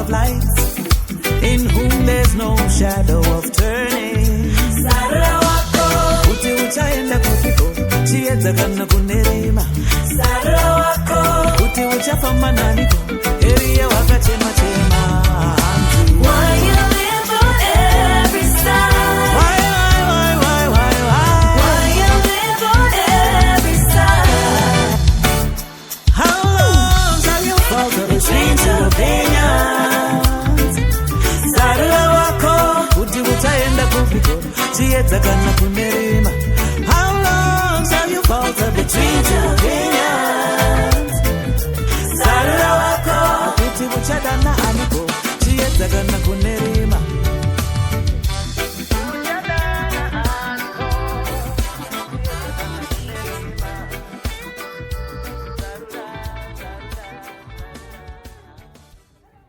of light, in whom there's no shadow of turning. Sarra wako kuti uchaenda kupiko chiedza kana kunerima. Sarra wako kuti uchafamba naniko eriye wakachema chema. Why you live on every side? Why you live on every side? How long have you fought the strange opinions? Sarra wako kuti uchaenda kupiko chiedza kana kunerima. How long have you fought the strange opinions? Sarra wako kuti uchadana aniko chiedza kana kunerima.